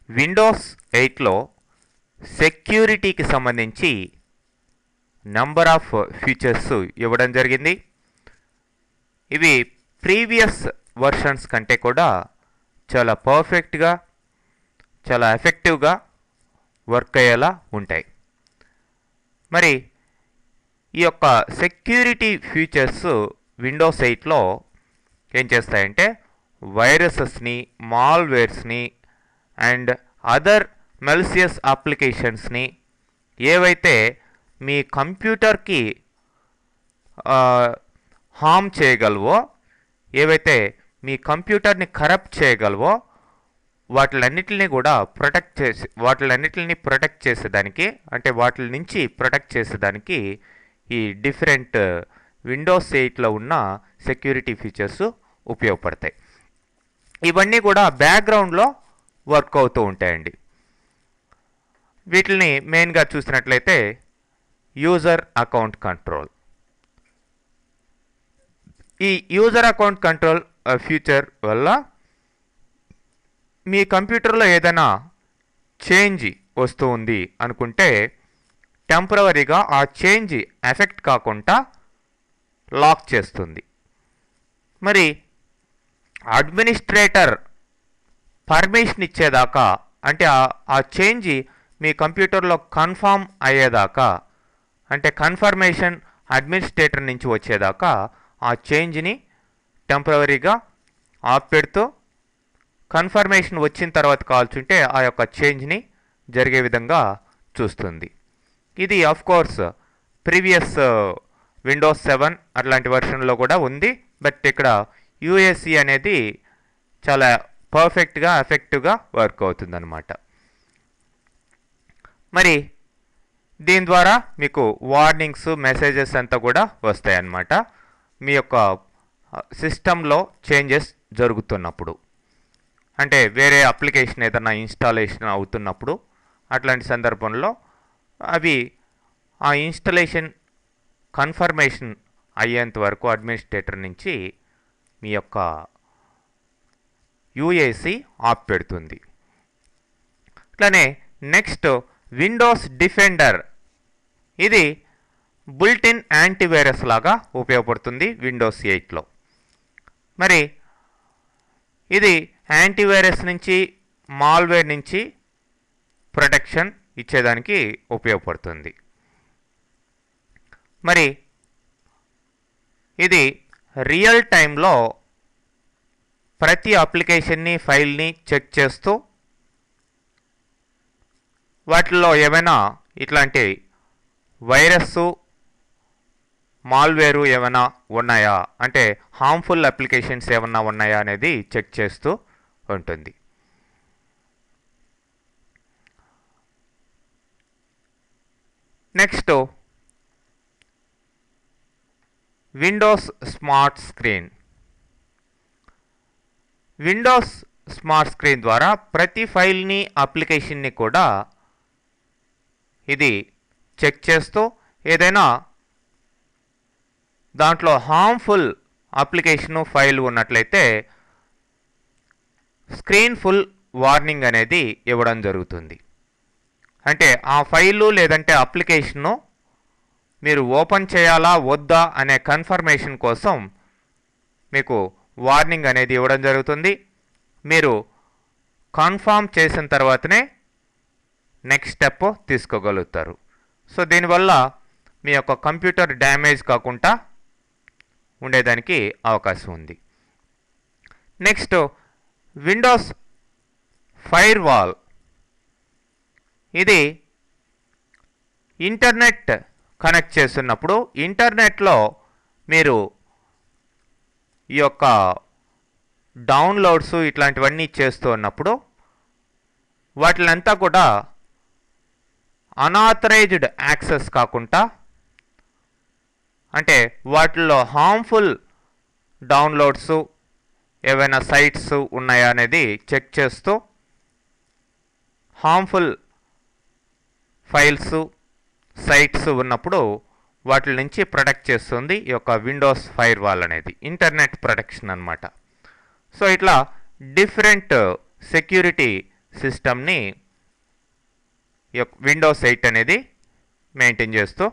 Windows 8లో సెక్యూరిటీకి సంబంధించి number of features ఇవ్వడం జరిగింది. ఇవి ప్రీవియస్ వర్షన్స్ కంటే కూడా చాలా పర్ఫెక్ట్గా, చాలా ఎఫెక్టివ్గా వర్క్ అయ్యేలా ఉంటాయి. మరి ఈ యొక్క సెక్యూరిటీ ఫీచర్స్ విండోస్ 8లో ఏం చేస్తాయంటే వైరసెస్ని, మాల్వేర్స్ని అండ్ అదర్ మెలిసియస్ అప్లికేషన్స్ని ఏవైతే మీ కంప్యూటర్కి హామ్ చేయగలవో, ఏవైతే మీ కంప్యూటర్ని కరప్ట్ చేయగలవో వాటిలన్నిటిని కూడా ప్రొటెక్ట్ చేసేదానికి, అంటే వాటి నుంచి ప్రొటెక్ట్ చేసేదానికి ఈ డిఫరెంట్ విండోస్ 8లో ఉన్న సెక్యూరిటీ ఫీచర్స్ ఉపయోగపడతాయి. ఇవన్నీ కూడా బ్యాక్గ్రౌండ్లో వర్క్ అవుతూ ఉంటాయండి. వీటిని మెయిన్గా చూసినట్లయితే యూజర్ అకౌంట్ కంట్రోల్. ఈ యూజర్ అకౌంట్ కంట్రోల్ ఫీచర్ వల్ల మీ కంప్యూటర్లో ఏదైనా చేంజ్ వస్తూ ఉంది అనుకుంటే టెంపరవరీగా ఆ చేంజ్ ఎఫెక్ట్ కాకుండా లాక్ చేస్తుంది. మరి అడ్మినిస్ట్రేటర్ పర్మిషన్ ఇచ్చేదాకా, అంటే ఆ చేంజ్ మీ కంప్యూటర్లో కన్ఫర్మ్ అయ్యేదాకా, అంటే కన్ఫర్మేషన్ అడ్మినిస్ట్రేటర్ నుంచి వచ్చేదాకా ఆ చేంజ్ని టెంపరవరీగా ఆఫ్ పెడుతూ కన్ఫర్మేషన్ వచ్చిన తర్వాత కావాల్సింటే ఆ యొక్క చేంజ్ని జరిగే విధంగా చూస్తుంది. ఇది ఆఫ్ కోర్స్ ప్రీవియస్ విండోస్ 7 అట్లాంటి వర్షన్లో కూడా ఉంది. బట్ ఇక్కడ యూఏసీ అనేది చాలా పర్ఫెక్ట్గా, ఎఫెక్టివ్గా వర్క్ అవుతుందన్నమాట. మరి దీని ద్వారా మీకు వార్నింగ్స్, మెసేజెస్ అంతా కూడా వస్తాయన్నమాట మీ యొక్క సిస్టంలో చేంజెస్ జరుగుతున్నప్పుడు. అంటే వేరే అప్లికేషన్ ఏదైనా ఇన్స్టాలేషన్ అవుతున్నప్పుడు అట్లాంటి సందర్భంలో అవి ఆ ఇన్స్టాలేషన్ కన్ఫర్మేషన్ అయ్యేంత వరకు అడ్మినిస్ట్రేటర్ నుంచి మీ యొక్క యూఏసీ ఆఫ్ పెడుతుంది. అట్లానే నెక్స్ట్ విండోస్ డిఫెండర్. ఇది బుల్టిన్ యాంటీవైరస్ లాగా ఉపయోగపడుతుంది విండోస్ 8లో. మరి ఇది యాంటీవైరస్ నుంచి, మాల్వేర్ నుంచి ప్రొటెక్షన్ ఇచ్చేదానికి ఉపయోగపడుతుంది. మరి ఇది రియల్ టైంలో ప్రతి అప్లికేషన్ని, ఫైల్ని చెక్ చేస్తూ వాటిల్లో ఏమైనా ఇట్లాంటి వైరస్, మాల్వేరు ఏమైనా ఉన్నాయా, అంటే హార్మ్ఫుల్ అప్లికేషన్స్ ఏమైనా ఉన్నాయా అనేది చెక్ చేస్తూ ఉంటుంది. Next Windows smart screen. Windows smart screen ద్వారా ప్రతి ఫైల్ని, అప్లికేషన్ని కూడా ఇది చెక్ చేస్తూ ఏదైనా దాంట్లో హార్మ్ఫుల్ అప్లికేషను, ఫైల్ ఉన్నట్లయితే స్క్రీన్ ఫుల్ వార్నింగ్ అనేది ఇవ్వడం జరుగుతుంది. అంటే ఆ ఫైలు లేదంటే అప్లికేషన్ను మీరు ఓపెన్ చేయాలా వద్దా అనే కన్ఫర్మేషన్ కోసం మీకు వార్నింగ్ అనేది ఇవ్వడం జరుగుతుంది. మీరు కన్ఫర్మ్ చేసిన తర్వాతనే నెక్స్ట్ స్టెప్ తీసుకోగలుగుతారు. సో దీనివల్ల మీ యొక్క కంప్యూటర్ డ్యామేజ్ కాకుండా ఉండేదానికి అవకాశం ఉంది. Next Windows firewall. ఇది ఇంటర్నెట్ కనెక్ట్ చేస్తున్నప్పుడు ఇంటర్నెట్లో మీరు ఈ యొక్క డౌన్లోడ్స్ ఇట్లాంటివన్నీ చేస్తూ ఉన్నప్పుడు వాటిలంతా కూడా అనాథరైజ్డ్ యాక్సెస్ కాకుండా, అంటే వాటిల్లో హార్మ్ఫుల్ డౌన్లోడ్స్ ఏవైనా సైట్స్ ఉన్నాయా అనేది చెక్ చేస్తూ హార్మ్ఫుల్ ఫైల్స్, సైట్స్ ఉన్నప్పుడు వాటి నుంచి ప్రొటెక్ట్ చేస్తుంది ఈ యొక్క విండోస్ ఫైర్వాల్ అనేది, ఇంటర్నెట్ ప్రొటెక్షన్ అన్నమాట. సో ఇట్లా డిఫరెంట్ సెక్యూరిటీ సిస్టమ్ని విండోస్ 8 అనేది మెయింటైన్ చేస్తూ